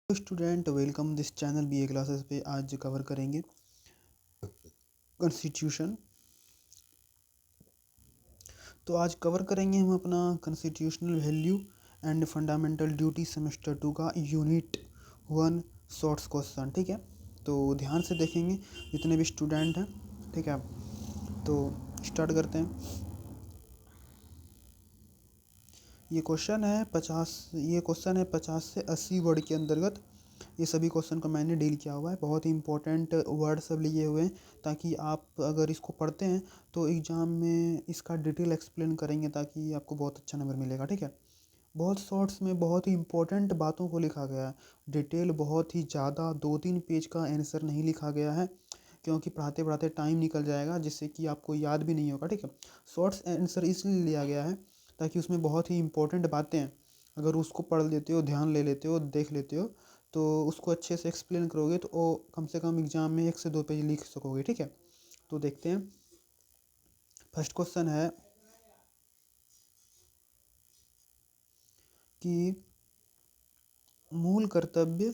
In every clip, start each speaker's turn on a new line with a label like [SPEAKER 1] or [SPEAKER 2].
[SPEAKER 1] Student welcome this channel BA classes पे आज cover करेंगे कॉन्स्टिट्यूशन। तो आज कवर करेंगे हम अपना constitutional value and fundamental duty semester 2 का यूनिट 1 शॉर्ट्स क्वेश्चन। ठीक है, तो ध्यान से देखेंगे जितने भी स्टूडेंट हैं। ठीक है, तो स्टार्ट करते हैं। ये क्वेश्चन है 50 से 80 वर्ड के अंतर्गत। ये सभी क्वेश्चन को मैंने डील किया हुआ है। बहुत ही इंपॉर्टेंट वर्ड सब लिए हुए हैं ताकि आप अगर इसको पढ़ते हैं तो एग्ज़ाम में इसका डिटेल एक्सप्लेन करेंगे ताकि आपको बहुत अच्छा नंबर मिलेगा। ठीक है, बहुत शॉर्ट्स में बहुत ही इंपॉर्टेंट बातों को लिखा गया है। डिटेल बहुत ही ज़्यादा 2-3 पेज का आंसर नहीं लिखा गया है क्योंकि पढ़ाते पढ़ाते टाइम निकल जाएगा जिससे कि आपको याद भी नहीं होगा। ठीक है, शॉर्ट्स आंसर इसलिए लिया गया है ताकि उसमें बहुत ही इंपॉर्टेंट बातें हैं, अगर उसको पढ़ लेते हो, ध्यान ले लेते हो, देख लेते हो तो उसको अच्छे से एक्सप्लेन करोगे तो वो कम से कम एग्ज़ाम में 1 से 2 पेज लिख सकोगे। ठीक है, तो देखते हैं। फर्स्ट क्वेश्चन है कि मूल कर्तव्य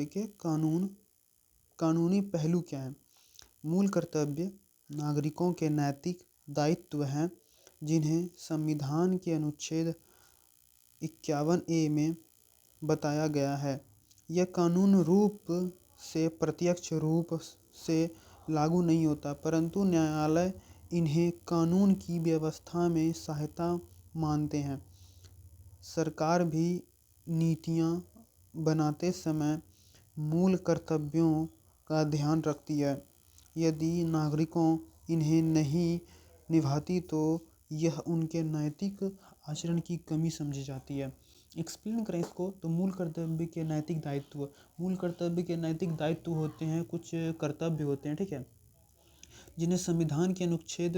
[SPEAKER 1] के कानूनी पहलू क्या हैं। मूल कर्तव्य नागरिकों के नैतिक दायित्व हैं जिन्हें संविधान के अनुच्छेद 51A में बताया गया है। यह कानून रूप से प्रत्यक्ष रूप से लागू नहीं होता, परंतु न्यायालय इन्हें कानून की व्यवस्था में सहायता मानते हैं। सरकार भी नीतियाँ बनाते समय मूल कर्तव्यों का ध्यान रखती है। यदि नागरिकों इन्हें नहीं निभाती तो यह उनके नैतिक आचरण की कमी समझी जाती है। एक्सप्लेन करें इसको तो मूल कर्तव्य के नैतिक दायित्व होते हैं, कुछ कर्तव्य होते हैं। ठीक है, जिन्हें संविधान के अनुच्छेद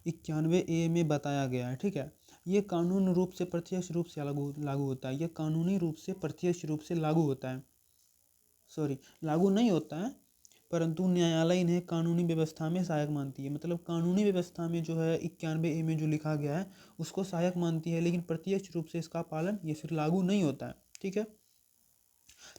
[SPEAKER 1] 91A में बताया गया है। ठीक है, ये कानून रूप से प्रत्यक्ष रूप से लागू होता है। यह कानूनी रूप से प्रत्यक्ष रूप से लागू होता है, लागू नहीं होता है, परंतु न्यायालय इन्हें कानूनी व्यवस्था में सहायक मानती है। मतलब कानूनी व्यवस्था में जो है 91A में जो लिखा गया है उसको सहायक मानती है, लेकिन प्रत्यक्ष रूप से इसका पालन ये फिर लागू नहीं होता है। ठीक है,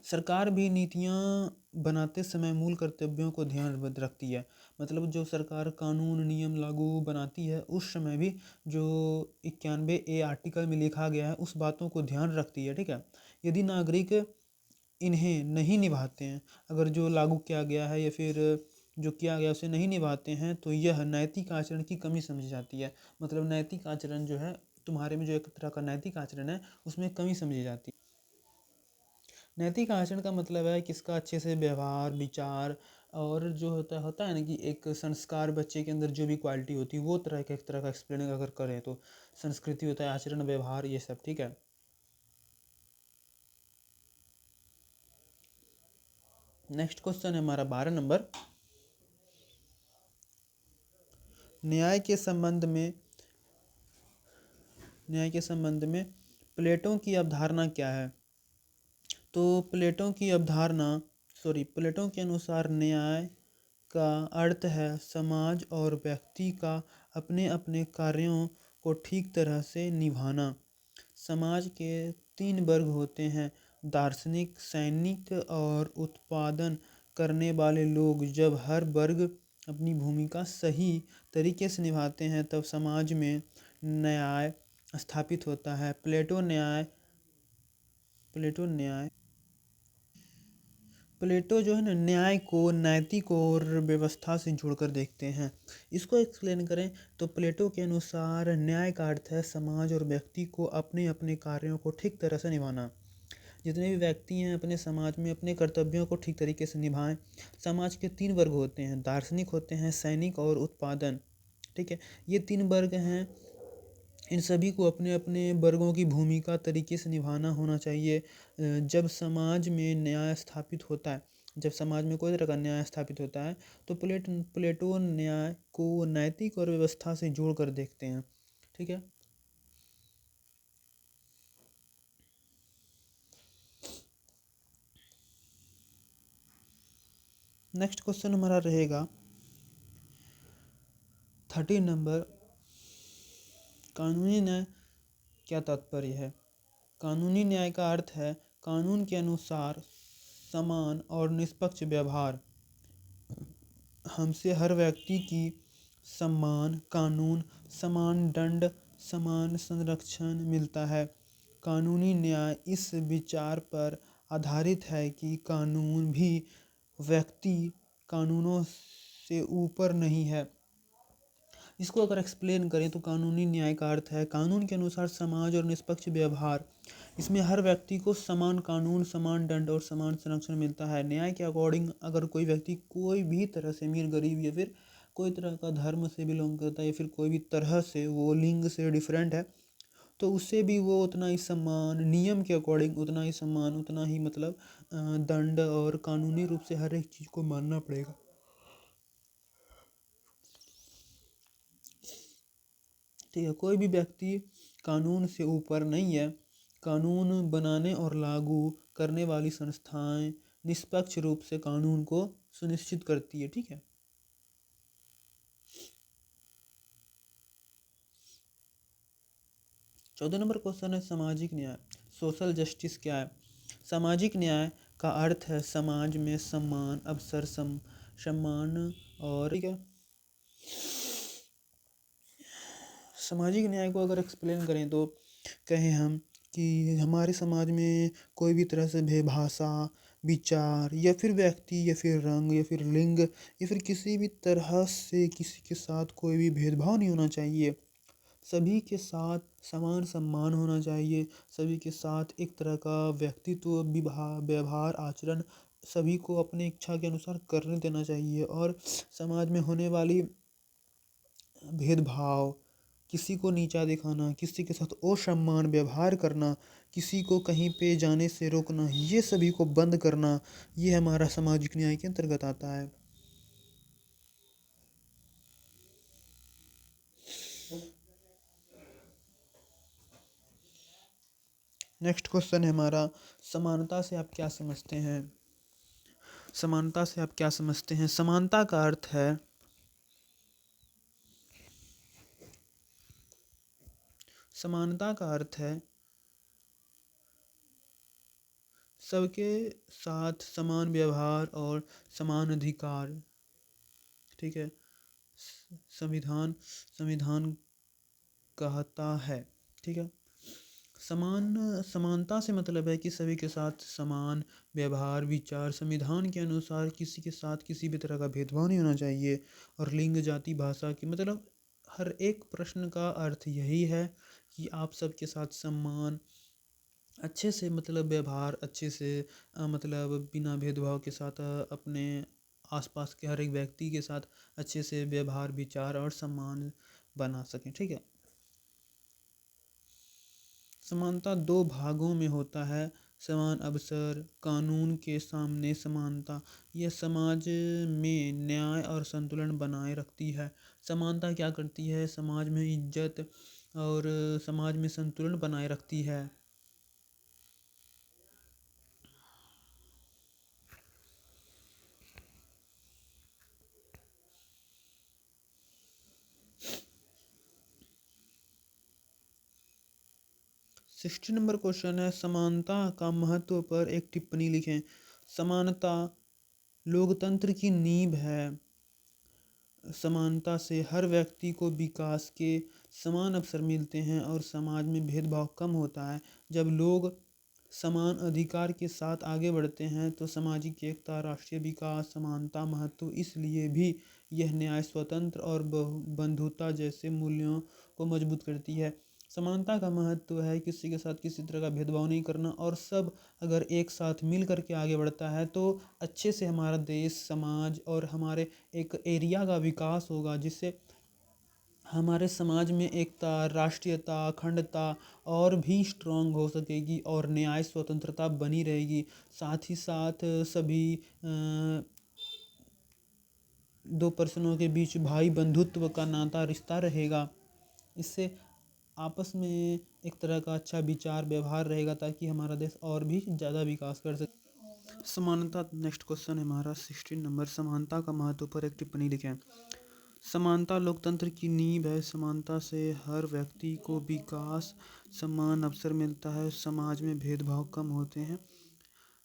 [SPEAKER 1] सरकार भी नीतियाँ बनाते समय मूल कर्तव्यों को ध्यान रखती है। मतलब जो सरकार कानून नियम लागू बनाती है उस समय भी जो 91A आर्टिकल में लिखा गया है उस बातों को ध्यान रखती है। ठीक है, यदि नागरिक इन्हें नहीं निभाते हैं, अगर जो लागू किया गया है या फिर जो किया गया उसे नहीं निभाते हैं तो यह नैतिक आचरण की कमी समझी जाती है। मतलब नैतिक आचरण जो है तुम्हारे में जो एक तरह का नैतिक आचरण है उसमें कमी समझी जाती है। नैतिक आचरण का मतलब है कि इसका अच्छे से व्यवहार विचार और जो होता है ना कि एक संस्कार बच्चे के अंदर जो भी क्वालिटी होती है वो एक तरह का एक्सप्लेन अगर करें तो संस्कृति होता है, आचरण व्यवहार ये सब। ठीक है, नेक्स्ट क्वेश्चन है हमारा 12 नंबर। न्याय के संबंध में प्लेटो की अवधारणा क्या है। तो प्लेटो के अनुसार न्याय का अर्थ है समाज और व्यक्ति का अपने अपने कार्यों को ठीक तरह से निभाना। समाज के 3 वर्ग होते हैं, दार्शनिक, सैनिक और उत्पादन करने वाले लोग। जब हर वर्ग अपनी भूमिका सही तरीके से निभाते हैं तब समाज में न्याय स्थापित होता है। प्लेटो जो है ना न्याय को नैतिक और व्यवस्था से जोड़कर देखते हैं। इसको एक्सप्लेन करें तो प्लेटो के अनुसार न्याय का अर्थ है समाज और व्यक्ति को अपने अपने कार्यों को ठीक तरह से निभाना। जितने भी व्यक्ति हैं अपने समाज में अपने कर्तव्यों को ठीक तरीके से निभाएं। समाज के 3 वर्ग होते हैं, दार्शनिक होते हैं, सैनिक और उत्पादन। ठीक है, ये 3 वर्ग हैं। इन सभी को अपने अपने वर्गों की भूमिका तरीके से निभाना होना चाहिए। जब समाज में न्याय स्थापित होता है, जब समाज में कोई तरह का न्याय स्थापित होता है तो प्लेटो न्याय को नैतिक और व्यवस्था से जोड़ कर देखते हैं। ठीक है, नेक्स्ट क्वेश्चन हमारा रहेगा 13 नंबर। कानूनी न्याय क्या तात्पर्य है। कानूनी न्याय का अर्थ है कानून के अनुसार समान और निष्पक्ष व्यवहार। हमसे हर व्यक्ति की सम्मान, कानून, समान दंड, समान संरक्षण मिलता है। कानूनी न्याय इस विचार पर आधारित है कि कानून भी व्यक्ति कानूनों से ऊपर नहीं है। इसको अगर एक्सप्लेन करें तो कानूनी न्याय का अर्थ है कानून के अनुसार समाज और निष्पक्ष व्यवहार। इसमें हर व्यक्ति को समान कानून, समान दंड और समान संरक्षण मिलता है। न्याय के अकॉर्डिंग अगर कोई व्यक्ति कोई भी तरह से अमीर गरीब या फिर कोई तरह का धर्म से बिलोंग करता है या फिर कोई भी तरह से वो लिंग से डिफरेंट है तो उससे भी वो उतना ही सम्मान, नियम के अकॉर्डिंग उतना ही सम्मान, उतना ही मतलब दंड और कानूनी रूप से हर एक चीज़ को मानना पड़ेगा। ठीक है, कोई भी व्यक्ति कानून से ऊपर नहीं है। कानून बनाने और लागू करने वाली संस्थाएं निष्पक्ष रूप से कानून को सुनिश्चित करती है। ठीक है, 14 नंबर क्वेश्चन है सामाजिक न्याय। सोशल जस्टिस क्या है? सामाजिक न्याय का अर्थ है समाज में समान अवसर, सम्मान और ठीक है, सामाजिक न्याय को अगर एक्सप्लेन करें तो कहें हम कि हमारे समाज में कोई भी तरह से भाषा, विचार या फिर व्यक्ति या फिर रंग या फिर लिंग या फिर किसी भी तरह से किसी के साथ कोई भी भेदभाव नहीं होना चाहिए। सभी के साथ समान सम्मान होना चाहिए। सभी के साथ एक तरह का व्यक्तित्व, व्यवहार, आचरण सभी को अपनी इच्छा के अनुसार करने देना चाहिए। और समाज में होने वाली भेदभाव, किसी को नीचा दिखाना, किसी के साथ असम्मान व्यवहार करना, किसी को कहीं पे जाने से रोकना, ये सभी को बंद करना, ये हमारा सामाजिक न्याय के अंतर्गत आता है। नेक्स्ट क्वेश्चन है हमारा, समानता से आप क्या समझते हैं? समानता से आप क्या समझते हैं? समानता का अर्थ है समानता का अर्थ है सबके साथ समान व्यवहार और समान अधिकार। ठीक है, संविधान संविधान कहता है। ठीक है, समानता से मतलब है कि सभी के साथ समान व्यवहार, विचार, संविधान के अनुसार किसी के साथ किसी भी तरह का भेदभाव नहीं होना चाहिए। और लिंग, जाति, भाषा की मतलब हर एक प्रश्न का अर्थ यही है कि आप सबके साथ सम्मान, अच्छे से मतलब व्यवहार, अच्छे से मतलब बिना भेदभाव के साथ अपने आसपास के हर एक व्यक्ति के साथ अच्छे से व्यवहार, विचार और सम्मान बना सकें। ठीक है, समानता दो भागों में होता है। समान अवसर, कानून के सामने समानता, यह समाज में न्याय और संतुलन बनाए रखती है। समानता क्या करती है? समाज में इज्जत और समाज में संतुलन बनाए रखती है। सिक्सटी नंबर क्वेश्चन है, समानता का महत्व पर एक टिप्पणी लिखें। समानता लोकतंत्र की नींव है। समानता से हर व्यक्ति को विकास के समान अवसर मिलते हैं और समाज में भेदभाव कम होता है। जब लोग समान अधिकार के साथ आगे बढ़ते हैं तो सामाजिक एकता, राष्ट्रीय विकास, समानता महत्व इसलिए भी यह न्याय, स्वतंत्र और बंधुता जैसे मूल्यों को मजबूत करती है। समानता का महत्व है किसी के साथ किसी तरह का भेदभाव नहीं करना और सब अगर एक साथ मिल करके आगे बढ़ता है तो अच्छे से हमारा देश, समाज और हमारे एक एरिया का विकास होगा, जिससे हमारे समाज में एकता, राष्ट्रीयता, अखंडता और भी स्ट्रांग हो सकेगी और न्याय, स्वतंत्रता बनी रहेगी। साथ ही साथ सभी दो पर्सनों के बीच भाई बंधुत्व का नाता, रिश्ता रहेगा। इससे आपस में एक तरह का अच्छा विचार, व्यवहार रहेगा ताकि हमारा देश और भी ज़्यादा विकास कर सके। समानता, नेक्स्ट क्वेश्चन है हमारा 16 नंबर, समानता का महत्व पर एक टिप्पणी लिखें। समानता लोकतंत्र की नींव है। समानता से हर व्यक्ति को विकास, समान अवसर मिलता है, समाज में भेदभाव कम होते हैं,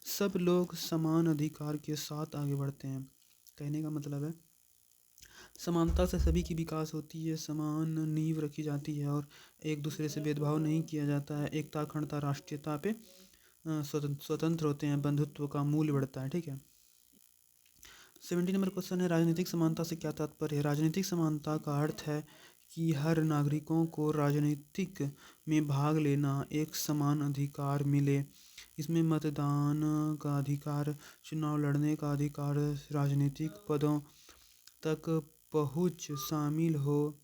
[SPEAKER 1] सब लोग समान अधिकार के साथ आगे बढ़ते हैं। कहने का मतलब है समानता से सभी की विकास होती है, समान नींव रखी जाती है और एक दूसरे से भेदभाव नहीं किया जाता है। एकता, अखंडता, राष्ट्रीयता पे स्वतंत्र होते हैं, बंधुत्व का मूल्य बढ़ता है। ठीक है। 70 नंबर क्वेश्चन है, राजनीतिक समानता से क्या तात्पर्य है। राजनीतिक समानता का अर्थ है कि हर नागरिकों को राजनीतिक में भाग लेना एक समान अधिकार मिले। इसमें मतदान का अधिकार, चुनाव लड़ने का अधिकार, राजनीतिक पदों तक पहुँच शामिल हो।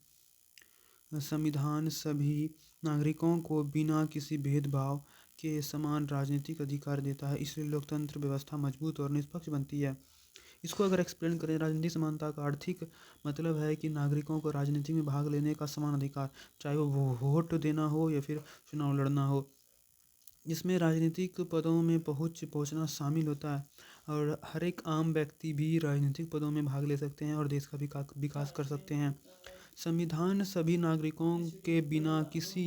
[SPEAKER 1] संविधान सभी नागरिकों को बिना किसी भेदभाव के समान राजनीतिक अधिकार देता है, इसलिए लोकतंत्र व्यवस्था मजबूत और निष्पक्ष बनती है। इसको अगर एक्सप्लेन करें, राजनीतिक समानता का आर्थिक मतलब है कि नागरिकों को राजनीति में भाग लेने का समान अधिकार, चाहे वो वोट देना हो या फिर चुनाव लड़ना हो। इसमें राजनीतिक पदों में पहुंचना शामिल होता है और हर एक आम व्यक्ति भी राजनीतिक पदों में भाग ले सकते हैं और देश का विकास कर सकते हैं। संविधान सभी नागरिकों के बिना किसी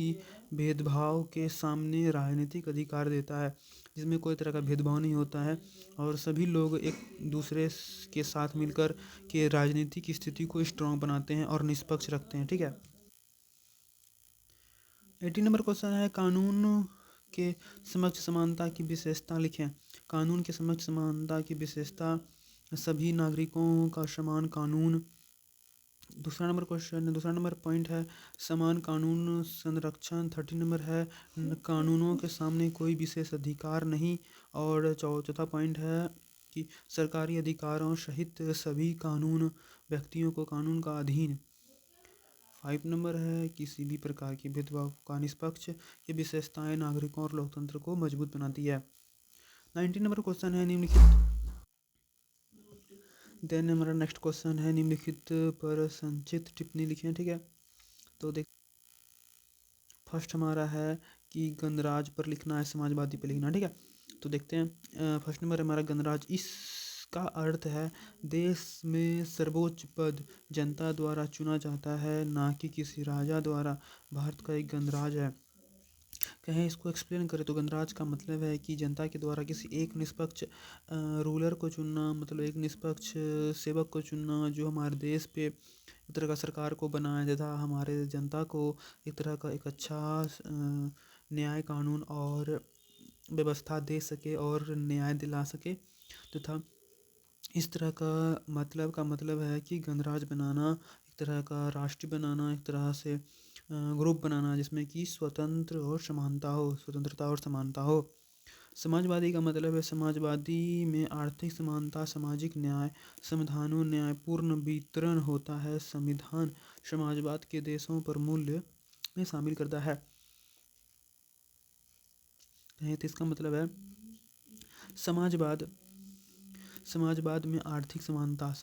[SPEAKER 1] भेदभाव के सामने राजनीतिक अधिकार देता है, जिसमें कोई तरह का भेदभाव नहीं होता है और सभी लोग एक दूसरे के साथ मिलकर के राजनीतिक स्थिति को स्ट्रॉन्ग बनाते हैं और निष्पक्ष रखते हैं। ठीक है। 80 नंबर क्वेश्चन है, कानून के समक्ष समानता की विशेषता लिखें। कानून के समक्ष समानता की विशेषता, सभी नागरिकों का समान कानून। दूसरा नंबर पॉइंट है, समान कानून संरक्षण। 30 नंबर है, कानूनों के सामने कोई विशेष अधिकार नहीं। और चौथा पॉइंट है कि सरकारी अधिकारों सहित सभी कानून व्यक्तियों को कानून का अधीन। 5 नंबर है, किसी भी प्रकार की भेदभाव का निष्पक्ष। ये विशेषताएं नागरिकों और लोकतंत्र को मजबूत बनाती है। 90 नंबर क्वेश्चन है, निम्नलिखित देन हमारा नेक्स्ट क्वेश्चन है, निम्नलिखित पर संक्षिप्त टिप्पणी लिखें। ठीक है। तो देख, फर्स्ट हमारा है कि गणराज पर लिखना है, समाजवादी पर लिखना है। ठीक है। तो देखते हैं, फर्स्ट नंबर हमारा गणराज। इसका अर्थ है देश में सर्वोच्च पद जनता द्वारा चुना जाता है, ना कि किसी राजा द्वारा। भारत का एक गणराज है। कहें इसको एक्सप्लेन करें तो गणराज का मतलब है कि जनता के द्वारा किसी एक निष्पक्ष रूलर को चुनना, मतलब एक निष्पक्ष सेवक को चुनना जो हमारे देश पे एक तरह का सरकार को बनाए तथा हमारे जनता को एक तरह का एक अच्छा न्याय, कानून और व्यवस्था दे सके और न्याय दिला सके। तथा इस तरह का मतलब है कि गणराज बनाना, एक तरह का राष्ट्र बनाना, एक तरह से ग्रुप बनाना जिसमें कि स्वतंत्रता और समानता हो। समाजवादी का मतलब है, समाजवादी में आर्थिक समानता, सामाजिक न्याय, संविधानों न्यायपूर्ण वितरण होता है। संविधान समाजवाद के देशों पर मूल्य में शामिल करता है। तो इसका मतलब है समाजवाद में आर्थिक समानता,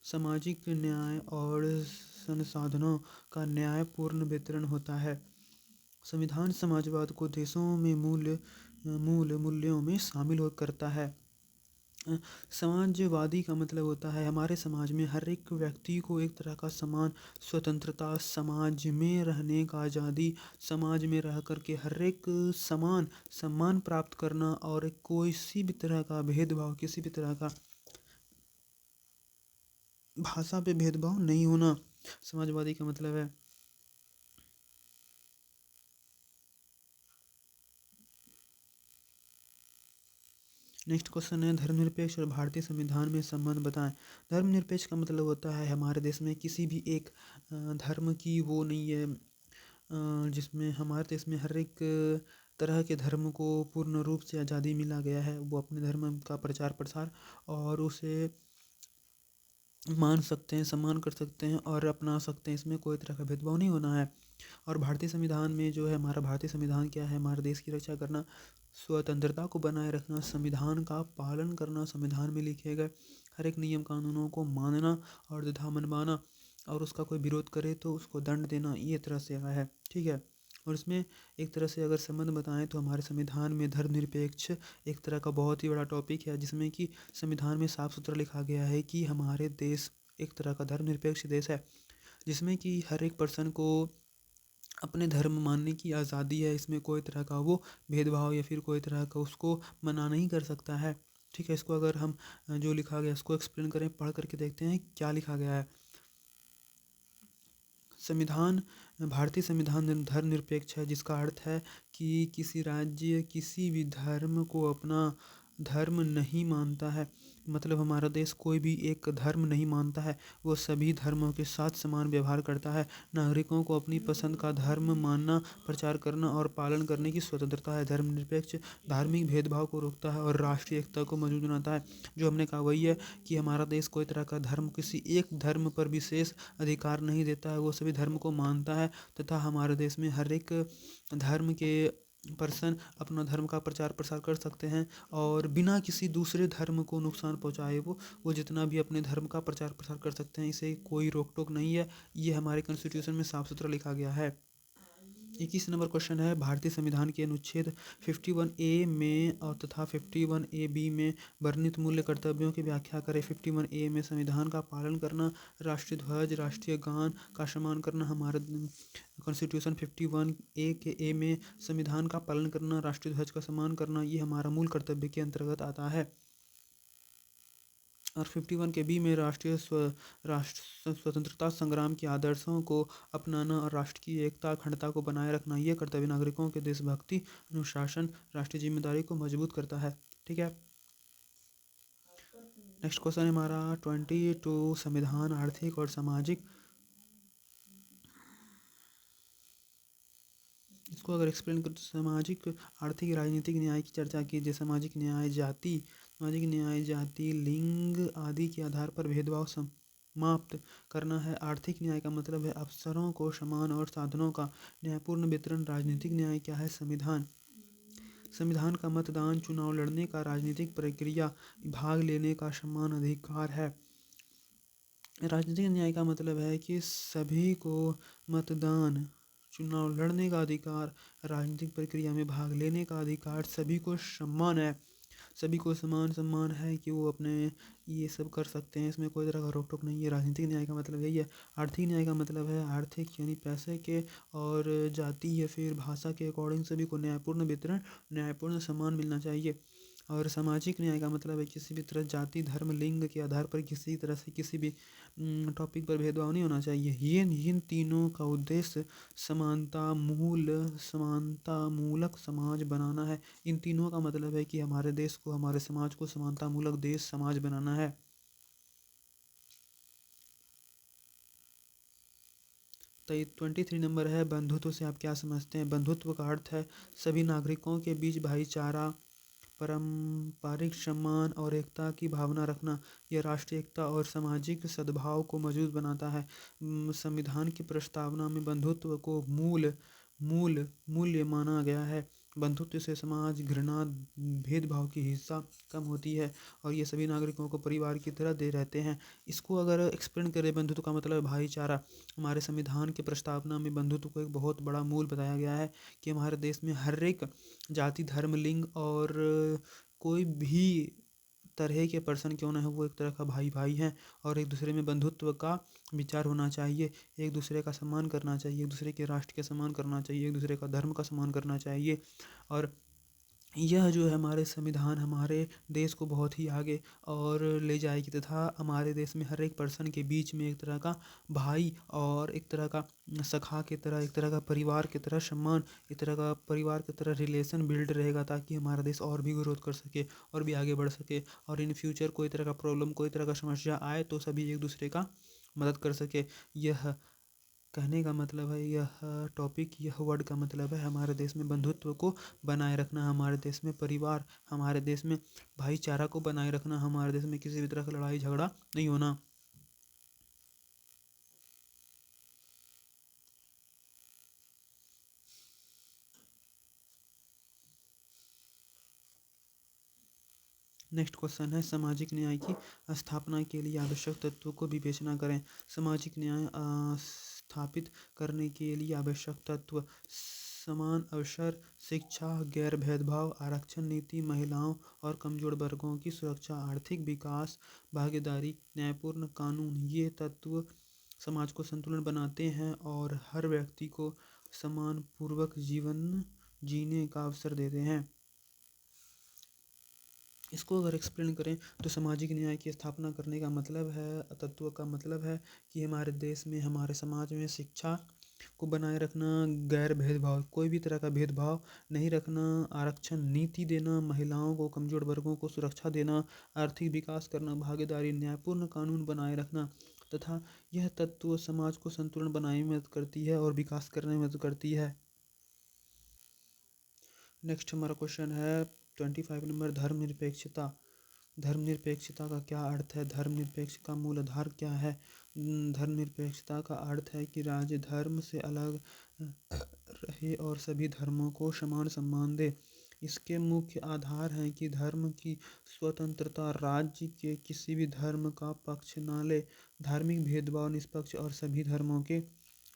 [SPEAKER 1] सामाजिक न्याय और संसाधनों का न्यायपूर्ण वितरण होता है। संविधान समाजवाद को देशों में मूल्यों में शामिल करता है। समाजवादी का मतलब होता है हमारे समाज में हर एक व्यक्ति को एक तरह का समान स्वतंत्रता, समाज में रहने का आज़ादी, समाज में रह कर के हर एक समान सम्मान प्राप्त करना और किसी भी तरह का भेदभाव, किसी भी तरह का भाषा पे भेदभाव नहीं होना, समाजवादी का मतलब है। नेक्स्ट क्वेश्चन है, धर्मनिरपेक्ष और भारतीय संविधान में संबंध बताएं। धर्मनिरपेक्ष का मतलब होता है हमारे देश में किसी भी एक धर्म की वो नहीं है, जिसमें हमारे देश में हर एक तरह के धर्म को पूर्ण रूप से आज़ादी मिला गया है। वो अपने धर्म का प्रचार प्रसार और उसे मान सकते हैं, सम्मान कर सकते हैं और अपना सकते हैं। इसमें कोई तरह का भेदभाव नहीं होना है। और भारतीय संविधान में जो है, हमारा भारतीय संविधान क्या है, हमारे देश की रक्षा करना, स्वतंत्रता को बनाए रखना, संविधान का पालन करना, संविधान में लिखे गए हर एक नियम कानूनों को मानना और तथा मनवाना, और उसका कोई विरोध करे तो उसको दंड देना, ये तरह से आया है। ठीक है। और इसमें एक तरह से अगर संबंध बताएं तो हमारे संविधान में धर्मनिरपेक्ष एक तरह का बहुत ही बड़ा टॉपिक है, जिसमें कि संविधान में साफ सुथरा लिखा गया है कि हमारे देश एक तरह का धर्मनिरपेक्ष देश है, जिसमें कि हर एक पर्सन को अपने धर्म मानने की आज़ादी है। इसमें कोई तरह का वो भेदभाव या फिर कोई तरह का उसको मना नहीं कर सकता है। ठीक है, इसको अगर हम जो लिखा गया इसको एक्सप्लेन करें, पढ़ करके देखते हैं क्या लिखा गया है। संविधान, भारतीय संविधान धर्मनिरपेक्ष है, जिसका अर्थ है कि किसी राज्य किसी भी धर्म को अपना धर्म नहीं मानता है। मतलब हमारा देश कोई भी एक धर्म नहीं मानता है, वो सभी धर्मों के साथ समान व्यवहार करता है। नागरिकों को अपनी पसंद का धर्म मानना, प्रचार करना और पालन करने की स्वतंत्रता है। धर्मनिरपेक्ष धार्मिक भेदभाव को रोकता है और राष्ट्रीय एकता को मजबूत बनाता है। जो हमने कहा वही है कि हमारा देश कोई तरह का धर्म, किसी एक धर्म पर विशेष अधिकार नहीं देता है, वो सभी धर्म को मानता है तथा हमारे देश में हर एक धर्म के पर्सन अपना धर्म का प्रचार प्रसार कर सकते हैं और बिना किसी दूसरे धर्म को नुकसान पहुंचाए वो जितना भी अपने धर्म का प्रचार प्रसार कर सकते हैं। इसे कोई रोक टोक नहीं है, ये हमारे कॉन्स्टिट्यूशन में साफ सुथरा लिखा गया है। 21 नंबर क्वेश्चन है, भारतीय संविधान के अनुच्छेद 51A में और तथा 51AB में वर्णित मूल्य कर्तव्यों की व्याख्या करें। 51A में संविधान का पालन करना, राष्ट्रीय ध्वज राष्ट्रीय गान का सम्मान करना। हमारे कॉन्स्टिट्यूशन 51A के ए में संविधान का पालन करना, राष्ट्रीय ध्वज का सम्मान करना, ये हमारा मूल कर्तव्य के अंतर्गत आता है। और 51 के बी में राष्ट्र स्वतंत्रता संग्राम के आदर्शों को अपनाना और राष्ट्र की एकता अखंडता को बनाए रखना, ये कर्तव्य नागरिकों के देशभक्ति, अनुशासन, राष्ट्रीय जिम्मेदारी को मजबूत करता है। ठीक है, नेक्स्ट क्वेश्चन है हमारा 22, संविधान आर्थिक और सामाजिक। इसको अगर एक्सप्लेन कर, सामाजिक आर्थिक राजनीतिक न्याय की चर्चा कीजिए। सामाजिक न्याय जाति लिंग आदि के आधार पर भेदभाव समाप्त करना है। आर्थिक न्याय का मतलब है अवसरों को समान और साधनों का न्यायपूर्ण वितरण। राजनीतिक न्याय क्या है? संविधान का मतदान, चुनाव लड़ने का, राजनीतिक प्रक्रिया भाग लेने का समान अधिकार है। राजनीतिक न्याय का मतलब है कि सभी को मतदान, चुनाव लड़ने का अधिकार, राजनीतिक प्रक्रिया में भाग लेने का अधिकार, सभी को समान है, सभी को समान सम्मान है कि वो अपने ये सब कर सकते हैं। इसमें कोई तरह का रोक टोक नहीं है। राजनीतिक न्याय का मतलब यही है। आर्थिक न्याय का मतलब है आर्थिक यानी पैसे के और जाति या फिर भाषा के अकॉर्डिंग सभी को न्यायपूर्ण वितरण, न्यायपूर्ण सम्मान मिलना चाहिए। और सामाजिक न्याय का मतलब है किसी भी तरह जाति धर्म लिंग के आधार पर किसी तरह से किसी भी टॉपिक पर भेदभाव नहीं होना चाहिए। ये इन तीनों का उद्देश्य समानता मूलक समाज बनाना है। इन तीनों का मतलब है कि हमारे देश को, हमारे समाज को समानता मूलक देश समाज बनाना है। तो 23 नंबर है, बंधुत्व से आप क्या समझते हैं? बंधुत्व का अर्थ है सभी नागरिकों के बीच भाईचारा, पारंपरिक सम्मान और एकता की भावना रखना। यह राष्ट्रीय एकता और सामाजिक सद्भाव को मजबूत बनाता है। संविधान की प्रस्तावना में बंधुत्व को मूल्य माना गया है। बंधुत्व से समाज घृणा भेदभाव की हिंसा कम होती है और ये सभी नागरिकों को परिवार की तरह दे रहते हैं। इसको अगर एक्सप्लेन करें, बंधुत्व का मतलब भाईचारा। हमारे संविधान की प्रस्तावना में बंधुत्व को एक बहुत बड़ा मूल बताया गया है कि हमारे देश में हर एक जाति धर्म लिंग और कोई भी तरह के पर्सन क्यों ना हो, वो एक तरह का भाई भाई हैं और एक दूसरे में बंधुत्व का विचार होना चाहिए। एक दूसरे का सम्मान करना चाहिए, एक दूसरे के राष्ट्र का सम्मान करना चाहिए, एक दूसरे का धर्म का सम्मान करना चाहिए। और यह जो है हमारे संविधान हमारे देश को बहुत ही आगे और ले जाएगी तथा हमारे देश में हर एक पर्सन के बीच में एक तरह का भाई और एक तरह का सखा की तरह, एक तरह का परिवार की तरह सम्मान, एक तरह का परिवार की तरह रिलेशन बिल्ड रहेगा, ताकि हमारा देश और भी ग्रोथ कर सके और भी आगे बढ़ सके और इन फ्यूचर कोई तरह का प्रॉब्लम, कोई तरह का समस्या आए तो सभी एक दूसरे का मदद कर सके। यह कहने का मतलब है, यह टॉपिक, यह वर्ड का मतलब है हमारे देश में बंधुत्व को बनाए रखना, हमारे देश में परिवार, हमारे देश में भाईचारा को बनाए रखना, हमारे देश में किसी भी तरह का लड़ाई झगड़ा नहीं होना। नेक्स्ट क्वेश्चन है, सामाजिक न्याय की स्थापना के लिए आवश्यक तत्वों को विवेचना करें। सामाजिक न्याय स्थापित करने के लिए आवश्यक तत्व समान अवसर, शिक्षा, गैर भेदभाव, आरक्षण नीति, महिलाओं और कमजोर वर्गों की सुरक्षा, आर्थिक विकास, भागीदारी, न्यायपूर्ण कानून, ये तत्व समाज को संतुलन बनाते हैं और हर व्यक्ति को समान पूर्वक जीवन जीने का अवसर देते हैं। इसको अगर एक्सप्लेन करें तो सामाजिक न्याय की स्थापना करने का मतलब है, तत्व का मतलब है कि हमारे देश में, हमारे समाज में शिक्षा को बनाए रखना, गैर भेदभाव, कोई भी तरह का भेदभाव नहीं रखना, आरक्षण नीति देना, महिलाओं को, कमजोर वर्गों को सुरक्षा देना, आर्थिक विकास करना, भागीदारी, न्यायपूर्ण कानून बनाए रखना तथा यह तत्व समाज को संतुलन बनाने में मदद करती है और विकास करने में मदद करती है। नेक्स्ट हमारा क्वेश्चन है 25 नंबर, धर्मनिरपेक्षता। धर्मनिरपेक्षता का क्या अर्थ है? धर्मनिरपेक्ष का मूल आधार क्या है? धर्मनिरपेक्षता का अर्थ है कि राज्य धर्म से अलग रहे और सभी धर्मों को समान सम्मान दे। इसके मुख्य आधार हैं कि धर्म की स्वतंत्रता, राज्य के किसी भी धर्म का पक्ष न ले, धार्मिक भेदभाव, निष्पक्ष और सभी धर्मों के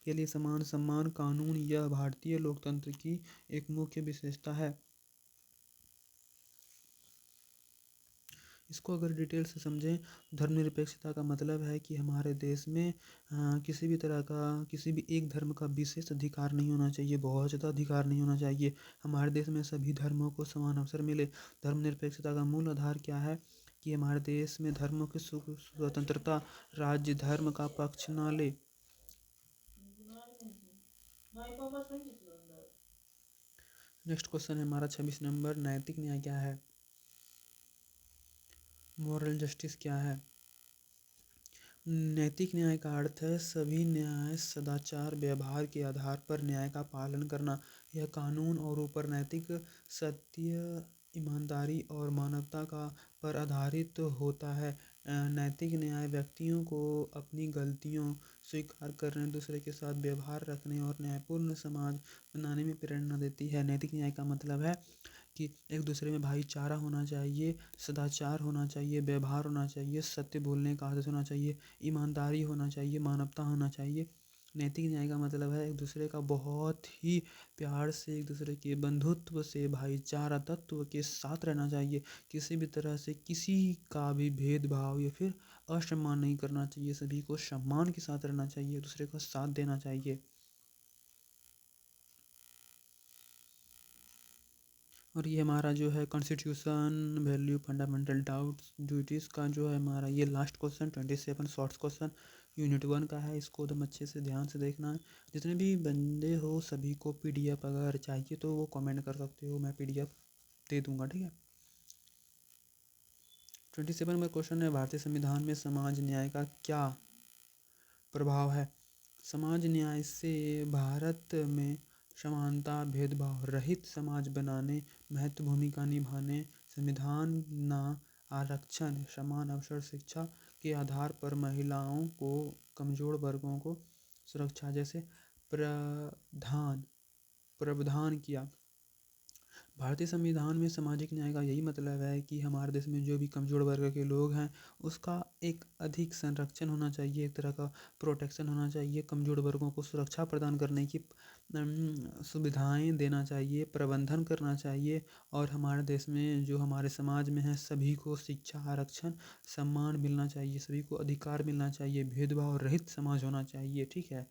[SPEAKER 1] लिए समान सम्मान कानून। यह भारतीय लोकतंत्र की एक मुख्य विशेषता है। इसको अगर डिटेल से समझें, धर्मनिरपेक्षता का मतलब है कि हमारे देश में किसी भी तरह का, किसी भी एक धर्म का विशेष अधिकार नहीं होना चाहिए, बहुत ज़्यादा अधिकार नहीं होना चाहिए। हमारे देश में सभी धर्मों को समान अवसर मिले। धर्मनिरपेक्षता का मूल आधार क्या है कि हमारे देश में धर्मों की स्वतंत्रता, राज्य धर्म का पक्ष न ले। नेक्स्ट क्वेश्चन है हमारा 26 नंबर, नैतिक न्याय क्या है? मॉरल जस्टिस क्या है? नैतिक न्याय का अर्थ है सभी न्याय, सदाचार, व्यवहार के आधार पर न्याय का पालन करना। यह कानून और ऊपर नैतिक सत्य, ईमानदारी और मानवता का पर आधारित होता है। नैतिक न्याय व्यक्तियों को अपनी गलतियों स्वीकार करने, दूसरे के साथ व्यवहार रखने और न्यायपूर्ण समाज बनाने में प्रेरणा देती है। नैतिक न्याय का मतलब है कि एक दूसरे में भाईचारा होना चाहिए, सदाचार होना चाहिए, व्यवहार होना चाहिए, सत्य बोलने का आदत होना चाहिए, ईमानदारी होना चाहिए, मानवता होना चाहिए। नैतिक न्याय का मतलब है एक दूसरे का बहुत ही प्यार से, एक दूसरे के बंधुत्व से, भाईचारा तत्व के साथ रहना चाहिए। किसी भी तरह से किसी का भी भेदभाव या फिर असम्मान नहीं करना चाहिए। सभी को सम्मान के साथ रहना चाहिए, एक दूसरे का साथ देना चाहिए। और ये हमारा जो है constitution, value, fundamental doubts, duties का जो है हमारा ये last question 27 shorts question unit 1 का है। इसको एकदम अच्छे से ध्यान से देखना है। जितने भी बंदे हो सभी को PDF अगर चाहिए तो वो कमेंट कर सकते हो, मैं PDF दे दूंगा, ठीक है। 27 में क्वेश्चन है, भारतीय संविधान में समाज न्याय का क्या प्रभाव है? समाज न्याय से भारत में समानता, भेदभाव रहित समाज बनाने महत्व भूमिका निभाने, संविधान न आरक्षण, समान अवसर, शिक्षा के आधार पर महिलाओं को, कमजोर वर्गों को सुरक्षा जैसे प्रावधान किया। भारतीय संविधान में सामाजिक न्याय का यही मतलब है कि हमारे देश में जो भी कमजोर वर्ग के लोग हैं उसका एक अधिक संरक्षण होना चाहिए, एक तरह का प्रोटेक्शन होना चाहिए, कमजोर वर्गों को सुरक्षा प्रदान करने की सुविधाएं देना चाहिए, प्रबंधन करना चाहिए। और हमारे देश में जो हमारे समाज में है सभी को शिक्षा, आरक्षण, सम्मान मिलना चाहिए, सभी को अधिकार मिलना चाहिए, भेदभाव रहित समाज होना चाहिए, ठीक है।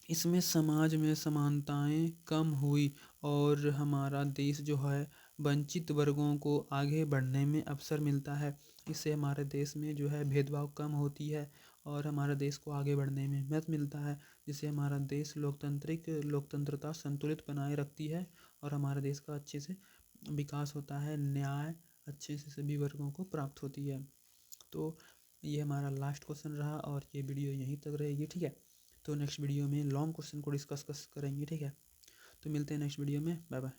[SPEAKER 1] इसमें समाज में समानताएं कम हुई और हमारा देश जो है वंचित वर्गों को आगे बढ़ने में अवसर मिलता है। इससे हमारे देश में जो है भेदभाव कम होती है और हमारे देश को आगे बढ़ने में मदद मिलता है, जिससे हमारा देश लोकतंत्रता संतुलित बनाए रखती है और हमारे देश का अच्छे से विकास होता है, न्याय अच्छे से सभी वर्गों को प्राप्त होती है। तो ये हमारा लास्ट क्वेश्चन रहा और ये वीडियो यहीं तक रहेगी, ठीक है। तो नेक्स्ट वीडियो में लॉन्ग क्वेश्चन को डिस्कस करेंगे, ठीक है। तो मिलते हैं नेक्स्ट वीडियो में, बाय बाय।